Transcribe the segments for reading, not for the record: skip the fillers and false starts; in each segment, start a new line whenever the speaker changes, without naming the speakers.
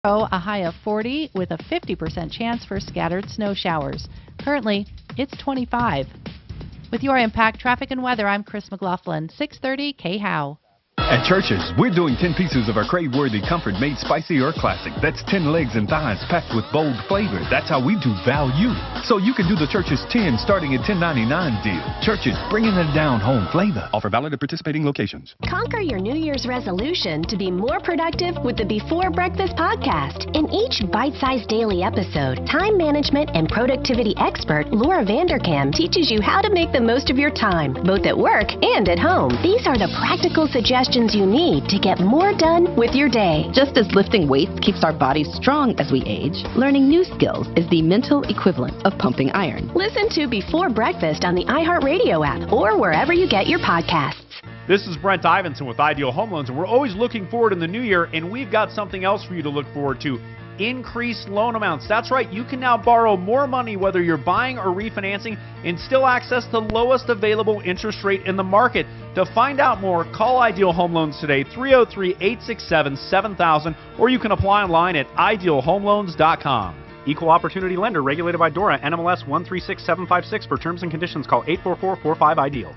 tomorrow, a high of 40 with a 50% chance for scattered snow showers. Currently, it's 25. With your Impact Traffic and Weather, I'm Chris McLaughlin, 630 KHOW.
At Church's, we're doing 10 pieces of our crave-worthy comfort made spicy or classic. That's 10 legs and thighs packed with bold flavor. That's how we do value. So you can do the Church's 10 starting at $10.99 deal. Church's, bringing it down home flavor. Offer valid at participating locations.
Conquer your New Year's resolution to be more productive with the Before Breakfast podcast. In each bite-sized daily episode, time management and productivity expert Laura Vanderkam teaches you how to make the most of your time, both at work and at home. These are the practical suggestions you need to get more done with your day.
Just as lifting weights keeps our bodies strong as we age, learning new skills is the mental equivalent of pumping iron.
Listen to Before Breakfast on the iHeartRadio app or wherever you get your podcasts.
This is Brent Ivinson with Ideal Home Loans, and we're always looking forward in the new year, and we've got something else for you to look forward to. Increased loan amounts. That's right, you can now borrow more money whether you're buying or refinancing and still access the lowest available interest rate in the market. To find out more, call Ideal Home Loans today, 303-867-7000, or you can apply online at idealhomeloans.com. Equal Opportunity Lender, regulated by DORA, NMLS 136756. For terms and conditions, call 844-45-IDEAL.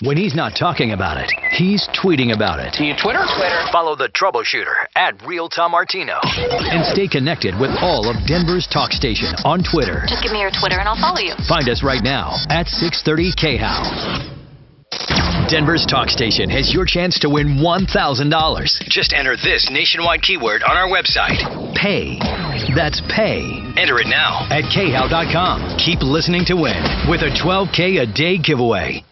When he's not talking about it, he's tweeting about it.
Do you Twitter?
Follow the Troubleshooter at Real Tom Martino. And stay connected with all of Denver's talk station on Twitter.
Just give me your Twitter and I'll follow you.
Find us right now at 630 KHOW. Denver's talk station has your chance to win $1,000. Just enter this nationwide keyword on our website. Pay. That's pay. Enter it now at khow.com. Keep listening to win with a $12K a day giveaway.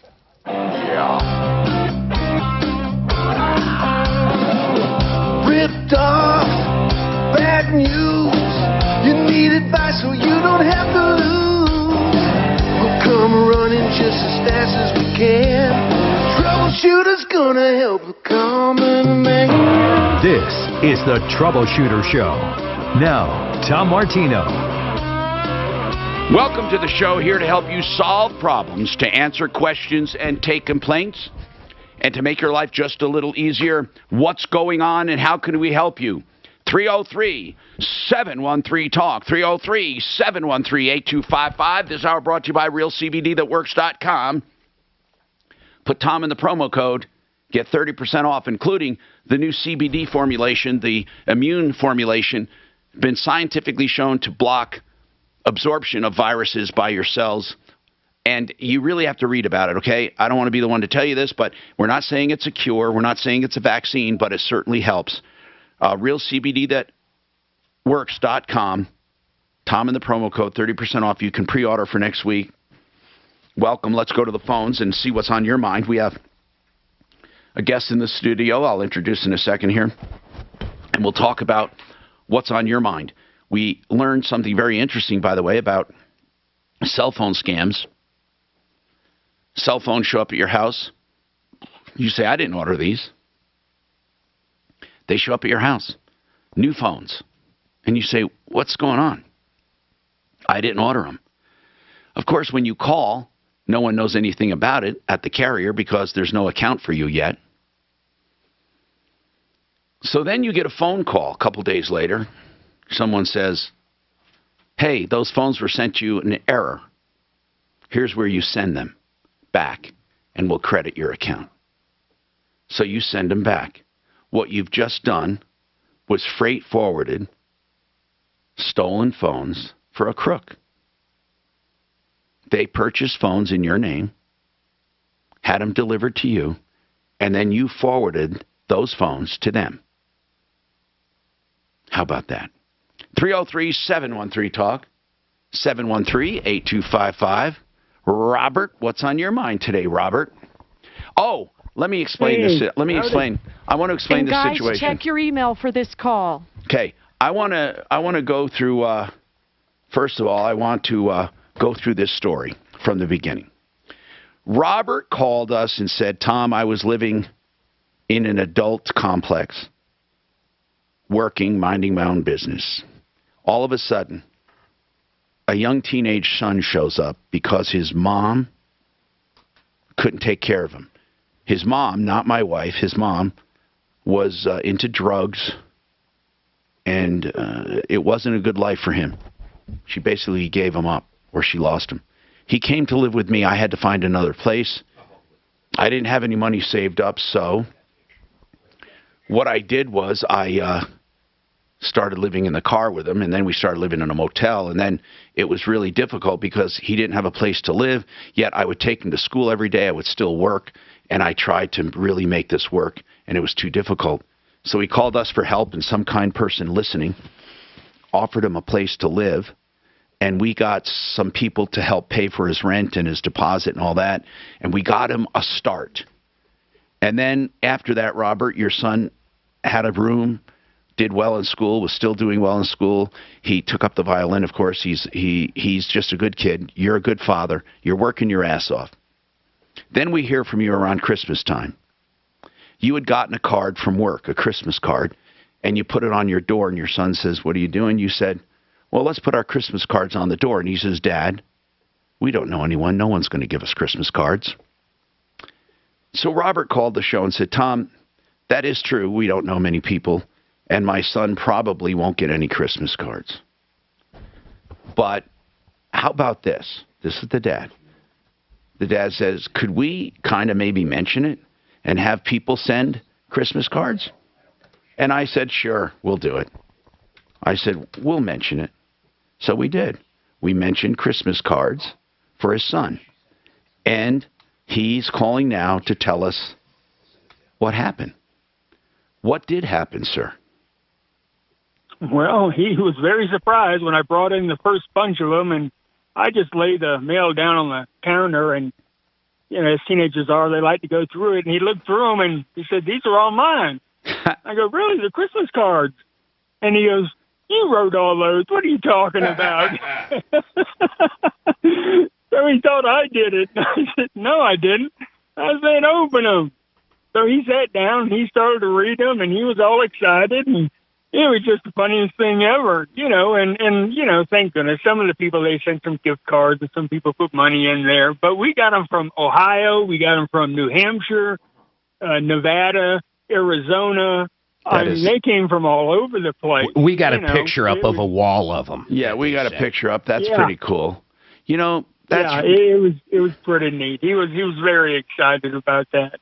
Ripped off, bad news. You need advice so you don't have to lose. We'll come running just as fast as we can. Troubleshooter's gonna help the common man.
This is the Troubleshooter Show. Now, Tom Martino.
Welcome to the show, here to help you solve problems, to answer questions and take complaints, and to make your life just a little easier. What's going on and how can we help you? 303-713-TALK, 303-713-8255. This hour brought to you by RealCBDThatWorks.com. Put Tom in the promo code, get 30% off, including the new CBD formulation, the immune formulation, been scientifically shown to block absorption of viruses by your cells. And you really have to read about it, okay? I don't want to be the one to tell you this, but we're not saying it's a cure. We're not saying it's a vaccine, but it certainly helps. RealCBDThatWorks.com. Tom in the promo code, 30% off. You can pre-order for next week. Welcome. Let's go to the phones and see what's on your mind. We have a guest in the studio I'll introduce in a second here, and we'll talk about what's on your mind. We learned something very interesting, by the way, about cell phone scams. Cell phones show up at your house. You say, I didn't order these. They show up at your house. New phones. And you say, what's going on? I didn't order them. Of course, when you call, no one knows anything about it at the carrier because there's no account for you yet. So then you get a phone call a couple days later. Someone says, hey, those phones were sent you in error. Here's where you send them back, and we'll credit your account. So you send them back. What you've just done was freight forwarded stolen phones for a crook. They purchased phones in your name, had them delivered to you, and then you forwarded those phones to them. How about that? 303-713-TALK, 713-8255. Robert, what's on your mind today, Robert? Oh, let me explain this. I want to explain this situation.
Guys, check your email for this call.
Okay, I want to go through. First of all, I want to go through this story from the beginning. Robert called us and said, Tom, I was living in an adult complex, working, minding my own business. All of a sudden, a young teenage son shows up because his mom couldn't take care of him. His mom, not my wife, his mom was into drugs, and it wasn't a good life for him. She basically gave him up, or she lost him. He came to live with me. I had to find another place. I didn't have any money saved up, so what I did was I started living in the car with him, and then we started living in a motel, and then it was really difficult because he didn't have a place to live, yet I would take him to school every day. I would still work, and I tried to really make this work, and it was too difficult. So he called us for help, and some kind person listening offered him a place to live, and we got some people to help pay for his rent and his deposit and all that, and we got him a start. And then after that, Robert, your son had a room, did well in school, was still doing well in school. He took up the violin, of course. He's just a good kid. You're a good father. You're working your ass off. Then we hear from you around Christmas time. You had gotten a card from work, a Christmas card, and you put it on your door, and your son says, "What are you doing?" You said, "Well, let's put our Christmas cards on the door." And he says, "Dad, we don't know anyone. No one's going to give us Christmas cards." So Robert called the show and said, "Tom, that is true. We don't know many people, and my son probably won't get any Christmas cards. But how about this?" This is the dad. The dad says, "Could we kind of maybe mention it and have people send Christmas cards?" And I said, "Sure, we'll do it." I said, "We'll mention it." So we did. We mentioned Christmas cards for his son. And he's calling now to tell us what happened. What did happen, sir?
Well, he was very surprised when I brought in the first bunch of them, and I just laid the mail down on the counter, and, you know, as teenagers are, they like to go through it, and he looked through them, and he said, "These are all mine." I go, "Really? They're Christmas cards?" And he goes, "You wrote all those. What are you talking about?" So he thought I did it. I said, "No, I didn't." I said, "Open them." So he sat down, and he started to read them, and he was all excited, and it was just the funniest thing ever, you know, and you know, thank goodness. Some of the people, they sent some gift cards, and some people put money in there. But we got them from Ohio. We got them from New Hampshire, Nevada, Arizona. They came from all over the place.
We got a picture up of a wall of them.
Yeah, we got a picture up. That's pretty cool. You know, that's...
Yeah, it was pretty neat. He was very excited about that.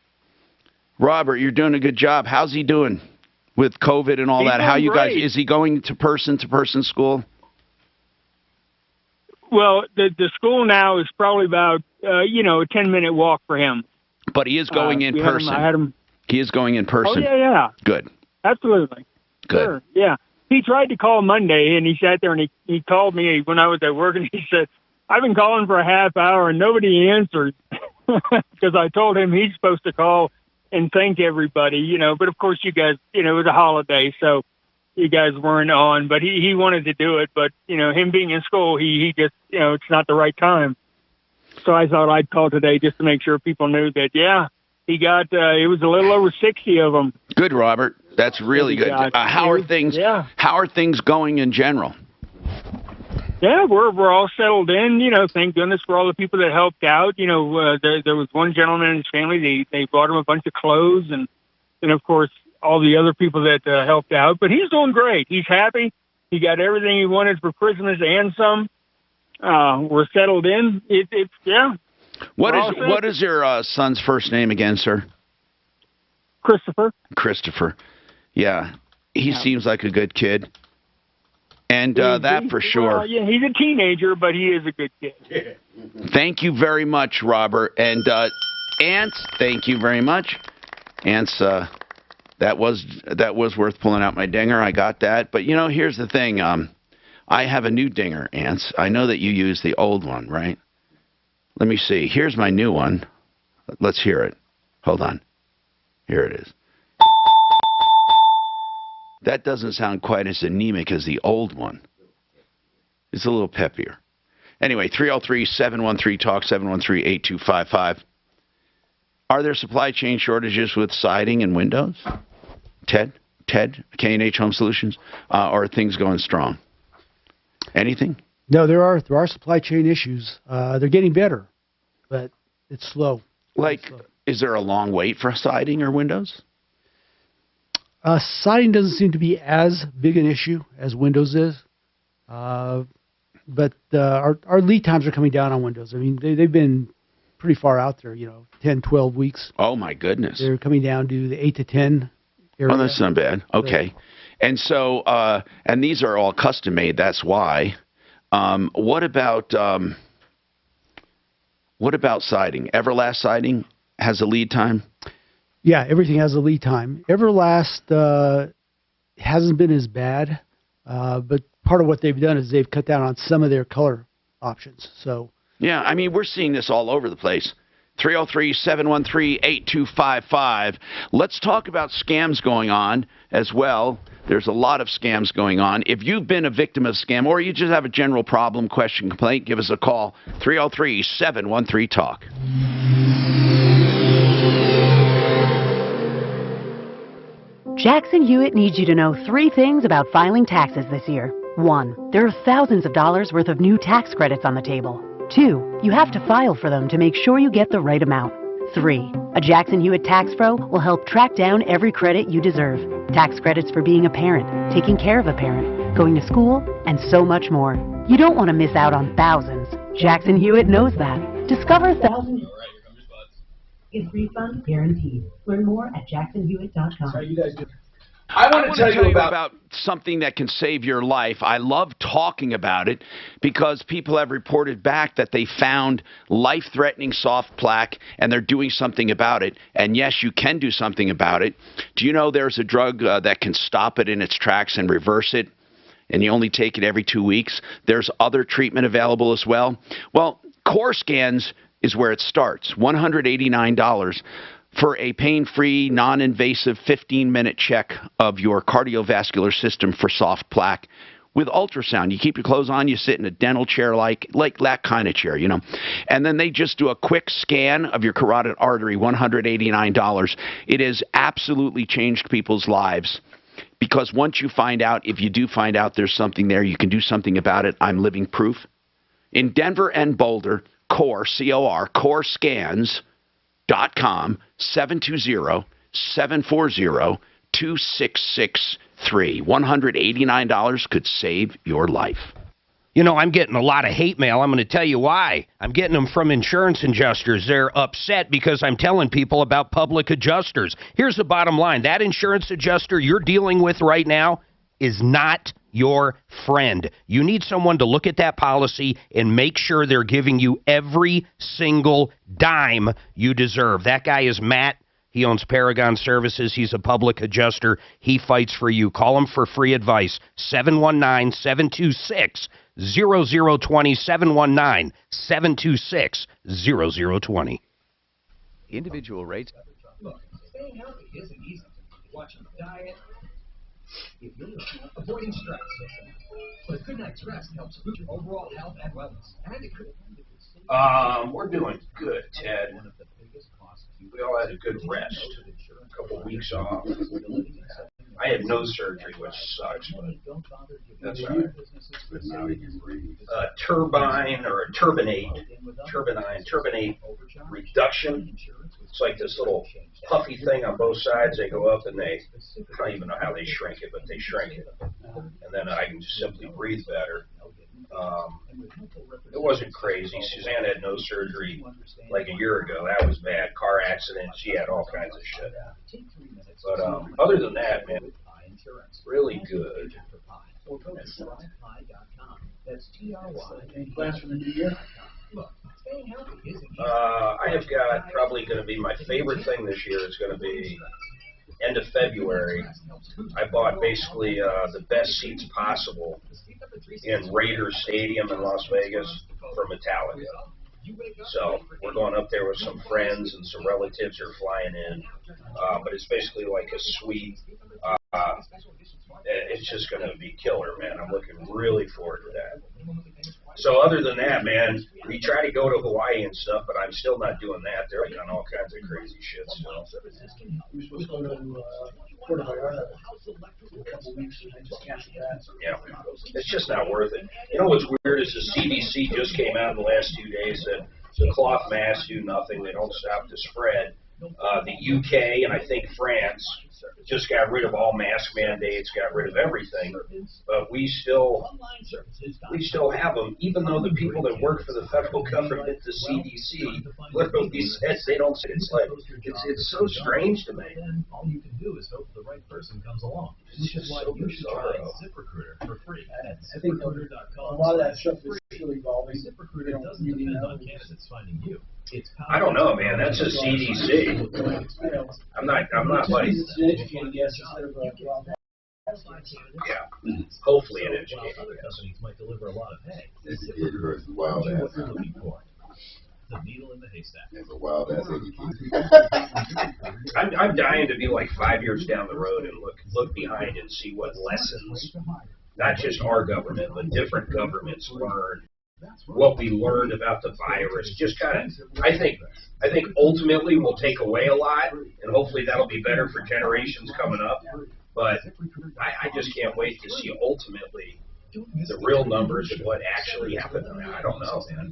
Robert, you're doing a good job. How's he doing with COVID and all that? How you guys, is he going to person school?
Well, the school now is probably about, a 10-minute walk for him.
But he is going in person. He is going in person.
Oh, yeah.
Good.
Absolutely.
Good.
Sure. Yeah. He tried to call Monday, and he sat there, and he called me when I was at work, and he said, "I've been calling for a half hour, and nobody answered," because I told him he's supposed to call and thank everybody, But, of course, you guys, it was a holiday, so you guys weren't on. But he wanted to do it. But, him being in school, he just, it's not the right time. So I thought I'd call today just to make sure people knew that, he got, it was a little over 60 of them.
Good, Robert. That's really good. How are things going in general?
Yeah, we're all settled in, thank goodness for all the people that helped out. There was one gentleman and his family, they bought him a bunch of clothes and of course, all the other people that helped out. But he's doing great. He's happy. He got everything he wanted for Christmas and some. We're settled in.
What is your son's first name again, sir?
Christopher.
Christopher. Yeah. He seems like a good kid. And that for sure.
Yeah, he's a teenager, but he is a good kid.
Thank you very much, Robert. And Ants, thank you very much. Ants, that was worth pulling out my dinger. I got that. But, here's the thing. I have a new dinger, Ants. I know that you use the old one, right? Let me see. Here's my new one. Let's hear it. Hold on. Here it is. That doesn't sound quite as anemic as the old one. It's a little peppier. Anyway, 303-713-TALK, 713-8255. Are there supply chain shortages with siding and windows? Ted, K&H Home Solutions? Or are things going strong? Anything?
No, there are supply chain issues. They're getting better, but it's slow.
Is there a long wait for siding or windows?
Siding doesn't seem to be as big an issue as windows is. But our lead times are coming down on windows. I mean, they've been pretty far out there, 10, 12 weeks.
Oh, my goodness.
They're coming down to the 8 to 10 area.
Oh, that's not bad. Okay. And so, and these are all custom made. That's why. What about siding? Everlast siding has a lead time?
Yeah, everything has a lead time. Everlast hasn't been as bad, but part of what they've done is they've cut down on some of their color options. So
yeah, I mean, we're seeing this all over the place. 303-713-8255. Let's talk about scams going on as well. There's a lot of scams going on. If you've been a victim of a scam or you just have a general problem, question, complaint, give us a call. 303-713-TALK.
Jackson Hewitt needs you to know 3 things about filing taxes this year. 1, there are thousands of dollars worth of new tax credits on the table. 2, you have to file for them to make sure you get the right amount. 3, a Jackson Hewitt tax pro will help track down every credit you deserve. Tax credits for being a parent, taking care of a parent, going to school, and so much more. You don't want to miss out on thousands. Jackson Hewitt knows that. Discover thousands. Is refund guaranteed. Learn more at jacksonhewitt.com.
I want to tell you about something that can save your life. I love talking about it because people have reported back that they found life-threatening soft plaque and they're doing something about it. And yes, you can do something about it. Do you know there's a drug that can stop it in its tracks and reverse it? And you only take it every 2 weeks. There's other treatment available as well. Well, Core Scans is where it starts. $189 for a pain-free, non-invasive 15-minute check of your cardiovascular system for soft plaque with ultrasound. You keep your clothes on, you sit in a dental chair like that kind of chair, And then they just do a quick scan of your carotid artery, $189. It has absolutely changed people's lives. Because once you find out, if you do find out there's something there, you can do something about it. I'm living proof. In Denver and Boulder, Core, C-O-R, CoreScans.com, 720-740-2663. $189 could save your life.
You know, I'm getting a lot of hate mail. I'm going to tell you why. I'm getting them from insurance adjusters. They're upset because I'm telling people about public adjusters. Here's the bottom line. That insurance adjuster you're dealing with right now is not your friend. You need someone to look at that policy and make sure they're giving you every single dime you deserve. That guy is Matt. He owns Paragon Services. He's a public adjuster. He fights for you. Call him for free advice. 719-726-0020. 719-726-0020.
Individual rates.
Look, staying healthy isn't easy. Watching the diet, avoiding stress. But a good night's rest helps boost your overall health and wellness. And it could.
We're doing good, Ted. We all had a good rest. A couple weeks off. I had no surgery, which sucks, but that's all right. Turbine or a turbinate reduction. It's like this little puffy thing on both sides. They go up and I don't even know how they shrink it, but they shrink it. And then I can just simply breathe better. It wasn't crazy. Suzanne had no surgery like a year ago. That was bad. Car accident. She had all kinds of shit. But other than that, man, really good.
Plans for the new year?
I have got probably going to be my favorite thing this year is going to be end of February. I bought basically the best seats possible in Raiders Stadium in Las Vegas for Metallica. So we're going up there with some friends and some relatives are flying in. But it's basically like a suite. It's just going to be killer, man. I'm looking really forward to that. So other than that, man, we try to go to Hawaii and stuff, but I'm still not doing that. They're on all kinds of crazy shit still.
We're supposed to go to Puerto Vallarta in a couple weeks, and I just canceled that.
Yeah, it's just not worth it. You know what's weird is the CDC just came out in the last 2 days that the cloth masks do nothing. They don't stop the spread. The UK and I think France just got rid of all mask mandates, got rid of everything, but we still have them, even though the people that work for the federal government, the CDC, literally says they don't. It's like it's so strange to me.
All you can do is hope the right person comes along. Which is why you should try ZipRecruiter for free at ZipRecruiter.com.
A lot of that stuff is still evolving.
ZipRecruiter doesn't depend on candidates finding you.
I don't know, man. That's just CDC. I'm not like. Yeah. Hopefully an educated
other companies might deliver a lot of pay.
ZipRecruiter is wild ass.
What you're looking for. The needle in the haystack.
It's a wild ass.
I'm dying to be like 5 years down the road and look behind and see what lessons, not just our government, but different governments learned. What we learned about the virus, just kind of, I think ultimately we'll take away a lot, and hopefully that'll be better for generations coming up. But I just can't wait to see ultimately the real numbers of what actually happened. I don't know, man.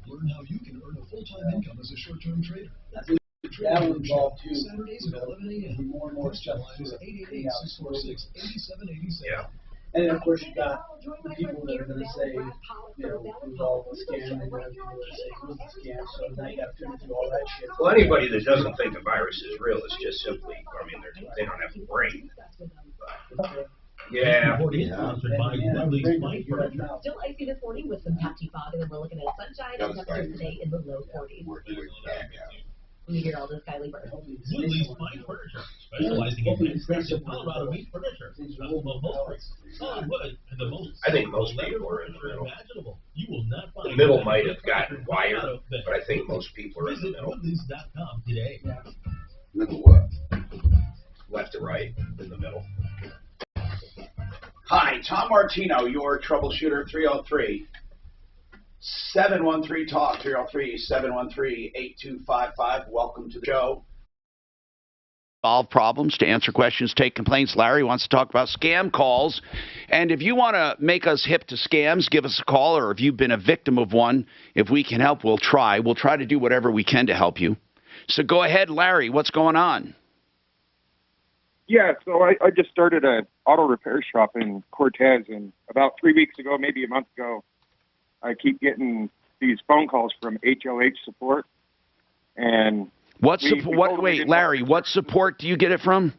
Learn how you can earn a full-time income as a short-term trader.
That would involve too.
Saturdays at 11 a.m.
More and more stuff.
888-646-8787.
Yeah.
And then of course you got the people that are going to say, you know, who's all the scam, and then people that say who's the scam. So now you got to figure through all that shit.
Well, anybody that doesn't think the virus is real is just simply, I mean, they don't have a brain. But, yeah.
Sponsored by Woodley's Fine Furniture.
Still icy this morning with some patchy fog, and then we're looking at sunshine and temperatures today in the low 40s. We hear all this Kylie Bird.
Woodley's Fine Furniture, specializing in expensive Colorado meat furniture, custom upholstery, solid wood, and the most.
I think most people are in the middle.
Imaginable. You will not find
the middle might have gotten wired, but I think most people are in the middle.
Woodleys.com today.
Middle what?
Left to right, in the middle.
Hi, Tom Martino, your troubleshooter, 303-713-TALK, 303-713-8255. Welcome to the show. Solve problems, to answer questions, take complaints. Larry wants to talk about scam calls. And if you want to make us hip to scams, give us a call. Or if you've been a victim of one, if we can help, we'll try. We'll try to do whatever we can to help you. So go ahead, Larry. What's going on?
Yeah, so I just started an auto repair shop in Cortez, and about 3 weeks ago, maybe a month ago, I keep getting these phone calls from HLH support. And
wait, Larry, what support do you get it from?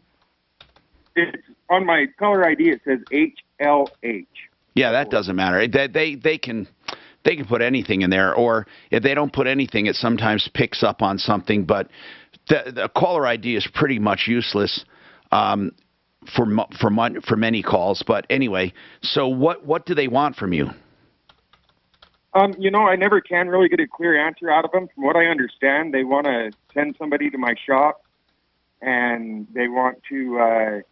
It's on my caller ID. It says HLH.
Yeah, that doesn't matter. They can put anything in there, or if they don't put anything, it sometimes picks up on something. But the caller ID is pretty much useless. For many calls, but anyway, so what do they want from you?
You know, I never can really get a clear answer out of them. From what I understand, they want to send somebody to my shop, and they want to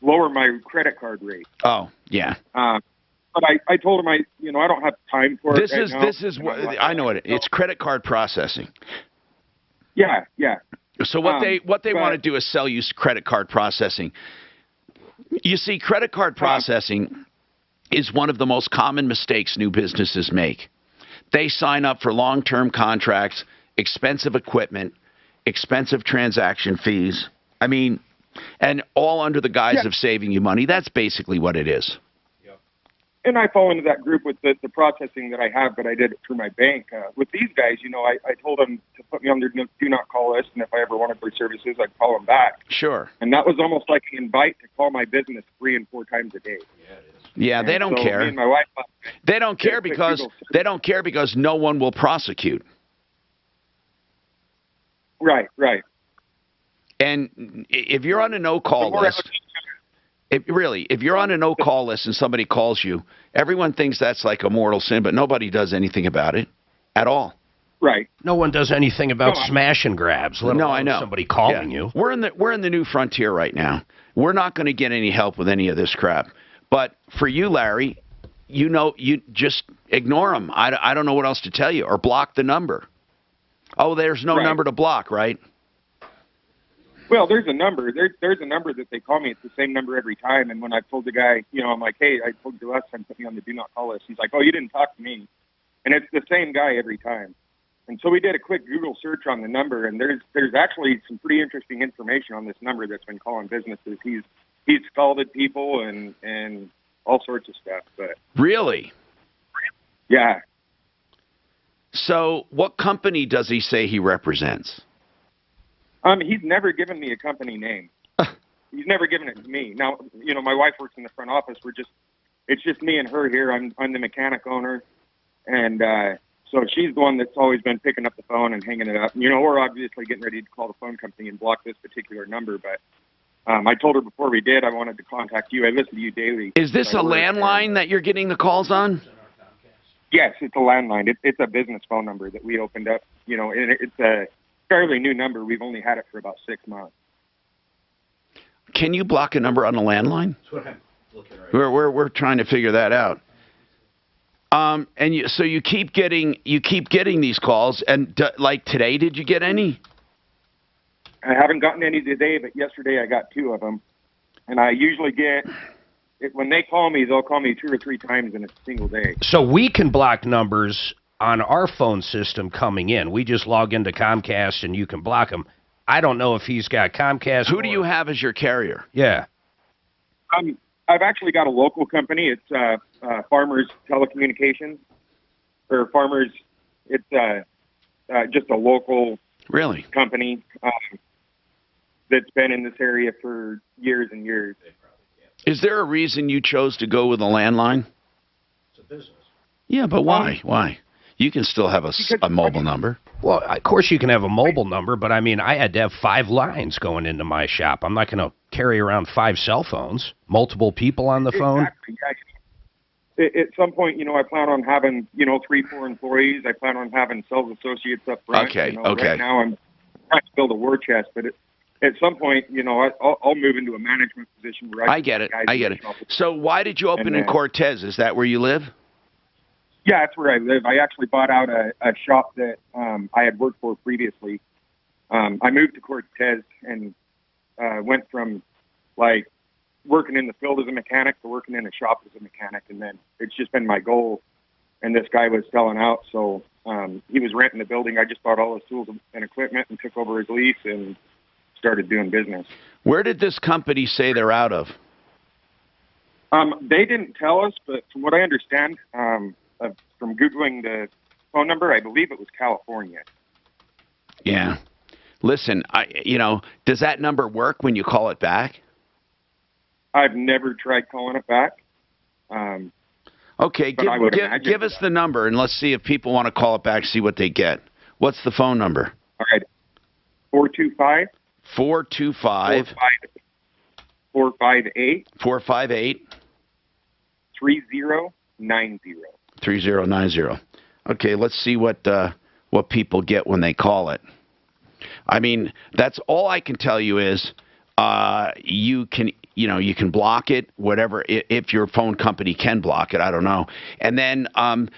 lower my credit card rate.
Oh, yeah.
But I told them I don't have time for it.
This is what I know it's credit card processing.
Yeah.
So what they want to do is sell you credit card processing. You see, credit card processing is one of the most common mistakes new businesses make. They sign up for long-term contracts, expensive equipment, expensive transaction fees. I mean, and all under the guise of saving you money. That's basically what it is.
And I fall into that group with the processing that I have, but I did it through my bank. With these guys, I told them to put me on their do not call list, and if I ever wanted their services, I'd call them back.
Sure.
And that was almost like an invite to call my business 3 and 4 times a day.
Yeah, they don't care.
Me and my wife,
they don't care because no one will prosecute.
Right.
And if you're on a no-call list, if you're on a no-call list and somebody calls you, everyone thinks that's like a mortal sin, but nobody does anything about it at all.
Right.
No one does anything about smash and grabs. Let alone
I know.
Somebody calling you.
We're in the new frontier right now. We're not going to get any help with any of this crap. But for you, Larry, you just ignore them. I don't know what else to tell you, or block the number. Oh, there's no number to block, right?
Well, there's a number. There's a number that they call me. It's the same number every time. And when I told the guy, I'm like, hey, I told you last time, put me on the do not call list. He's like, oh, you didn't talk to me. And it's the same guy every time. And so we did a quick Google search on the number, and there's actually some pretty interesting information on this number that's been calling businesses. He's scalded people and all sorts of stuff. But
really?
Yeah.
So what company does he say he represents?
He's never given me a company name. He's never given it to me. Now, you know, my wife works in the front office. It's just me and her here. I'm the mechanic owner, and so she's the one that's always been picking up the phone and hanging it up. You know, we're obviously getting ready to call the phone company and block this particular number, but I told her before we did I wanted to contact you. I listen to you daily.
Is this a landline that you're getting the calls on?
Yes, it's a landline. It's a business phone number that we opened up. You know, and it's a fairly new number. We've only had it for about 6 months.
Can you block a number on a landline? We're trying to figure that out. So you keep getting these calls, and like today, did you get any?
I haven't gotten any today, but yesterday I got 2 of them, and I usually get. When they call me, they'll call me 2 or 3 times in a single day.
So we can block numbers on our phone system coming in. We just log into Comcast and you can block them. I don't know if he's got Comcast.
Who do you have as your carrier?
Yeah.
I've actually got a local company. It's Farmers Telecommunications, or Farmers. It's just a local company that's been in this area for years and years.
Is there a reason you chose to go with a landline?
It's a business.
Yeah, but why? Why? You can still have a mobile number.
Well, of course you can have a mobile number, but I mean, I had to have 5 lines going into my shop. I'm not going to carry around 5 cell phones, multiple people on the phone.
Exactly. At some point, you know, I plan on having, 3, 4 employees. I plan on having sales associates up front.
Okay,
you know,
okay.
Right now I'm trying to build a war chest, but at some point, you know, I'll move into a management position where
I get it. So why did you open in Cortez? Is that where you live?
Yeah, that's where I live. I actually bought out a shop that I had worked for previously. I moved to Cortez and went from, like, working in the field as a mechanic to working in a shop as a mechanic, and then it's just been my goal. And this guy was selling out, so he was renting the building. I just bought all his tools and equipment and took over his lease and started doing business.
Where did this company say they're out of?
They didn't tell us, but from what I understand, from Googling the phone number, I believe it was California.
Yeah. Listen, does that number work when you call it back?
I've never tried calling it back.
Okay, give us the number, and let's see if people want to call it back, see what they get. What's the phone number?
All right. 425.
425.
458.
458.
3090.
3090. Okay, let's see what people get when they call it. I mean, that's all I can tell you is you can block it, whatever, if your phone company can block it. I don't know. And then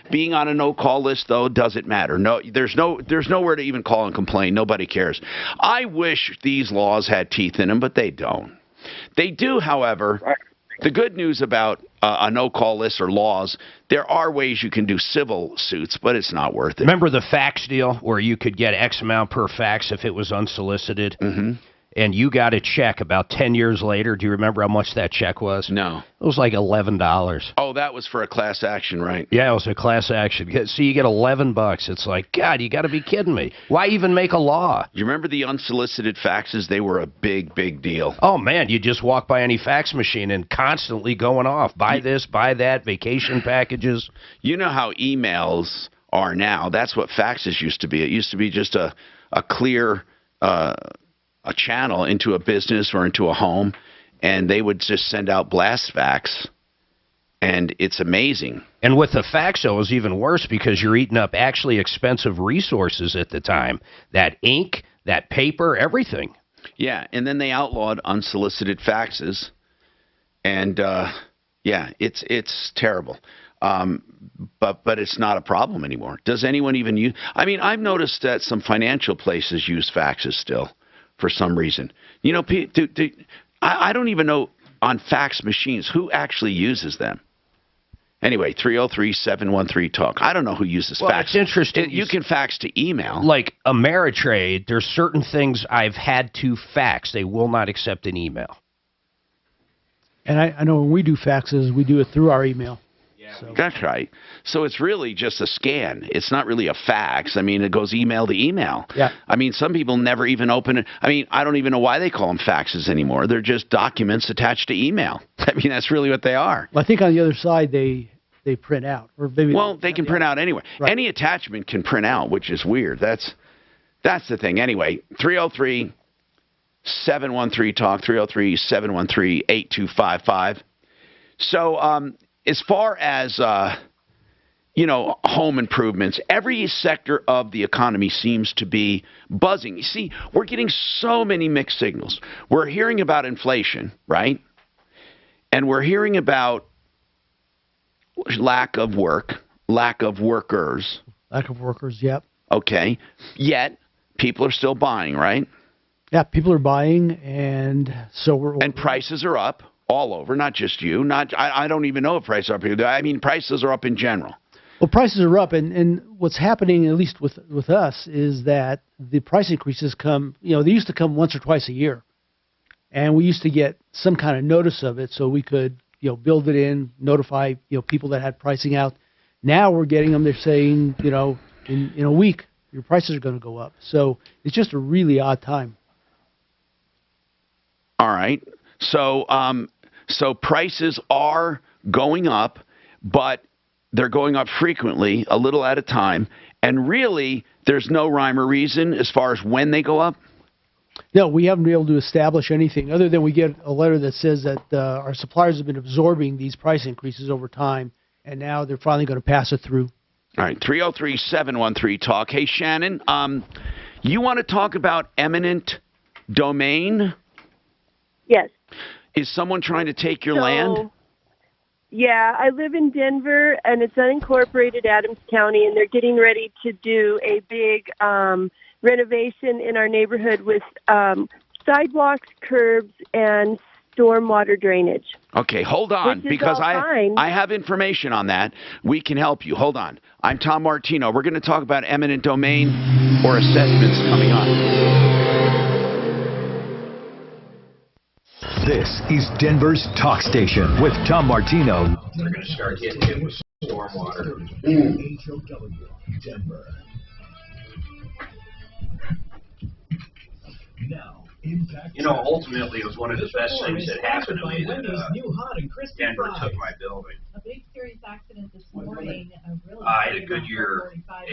being on a no-call list, though, doesn't matter. No, there's nowhere to even call and complain. Nobody cares. I wish these laws had teeth in them, but they don't. They do, however. The good news about a no-call list or laws, there are ways you can do civil suits, but it's not worth it.
Remember the fax deal where you could get X amount per fax if it was unsolicited?
Mm-hmm.
And you got a check about 10 years later. Do you remember how much that check was?
No.
It was like $11.
Oh, that was for a class action, right?
Yeah, it was a class action. So you get $11. It's like, God, you got to be kidding me. Why even make a law?
You remember the unsolicited faxes? They were a big, big deal.
Oh, man, you just walk by any fax machine and constantly going off. Buy this, buy that, vacation packages.
You know how emails are now. That's what faxes used to be. It used to be just a clear a channel into a business or into a home, and they would just send out blast fax, and it's amazing.
And with the fax, it was even worse because you're eating up actually expensive resources at the time. That ink, that paper, everything.
Yeah, and then they outlawed unsolicited faxes, and yeah, it's terrible. But it's not a problem anymore. Does anyone even use? I mean, I've noticed that some financial places use faxes still. For some reason, you know, I don't even know on fax machines who actually uses them. Anyway, 303-713-TALK. I don't know who uses fax.
It's interesting.
You can fax to email.
Like Ameritrade, there's certain things I've had to fax. They will not accept an email.
And I know when we do faxes, we do it through our email.
So. That's right. So it's really just a scan. It's not really a fax. I mean, it goes email to email.
Yeah.
I mean, some people never even open it. I mean, I don't even know why they call them faxes anymore. They're just documents attached to email. I mean, that's really what they are.
Well, I think on the other side, they print out. Or maybe
they can print out anyway. Right. Any attachment can print out, which is weird. That's the thing. Anyway, 303-713-TALK, 303-713-8255. So, as far as, home improvements, every sector of the economy seems to be buzzing. You see, we're getting so many mixed signals. We're hearing about inflation, right? And we're hearing about lack of work, lack of workers.
Lack of workers, yep.
Okay. Yet, people are still buying, right?
Yeah, people are buying, and so
and prices are up. All over, not just you. I don't even know if prices are up here. I mean, prices are up in general.
Well, prices are up, and what's happening, at least with us, is that the price increases come, they used to come once or twice a year. And we used to get some kind of notice of it so we could, build it in, notify, people that had pricing out. Now we're getting them, they're saying, in a week, your prices are going to go up. So it's just a really odd time.
All right. So prices are going up, but they're going up frequently, a little at a time, and really there's no rhyme or reason as far as when they go up?
No, we haven't been able to establish anything other than we get a letter that says that our suppliers have been absorbing these price increases over time, and now they're finally going to pass it through.
All right, 303-713-TALK. Hey, Shannon, you want to talk about eminent domain?
Yes.
Is someone trying to take your land?
Yeah, I live in Denver, and it's unincorporated Adams County, and they're getting ready to do a big renovation in our neighborhood with sidewalks, curbs, and stormwater drainage.
Okay, hold on, because I have information on that. We can help you. Hold on. I'm Tom Martino. We're going to talk about eminent domain or assessments coming on.
This is Denver's Talk Station with Tom Martino.
They're going to start getting hit with stormwater.
Denver. Now,
ultimately, it was one of the best things that happened to me that Denver took my building.
A big serious accident this morning.
I had a good year.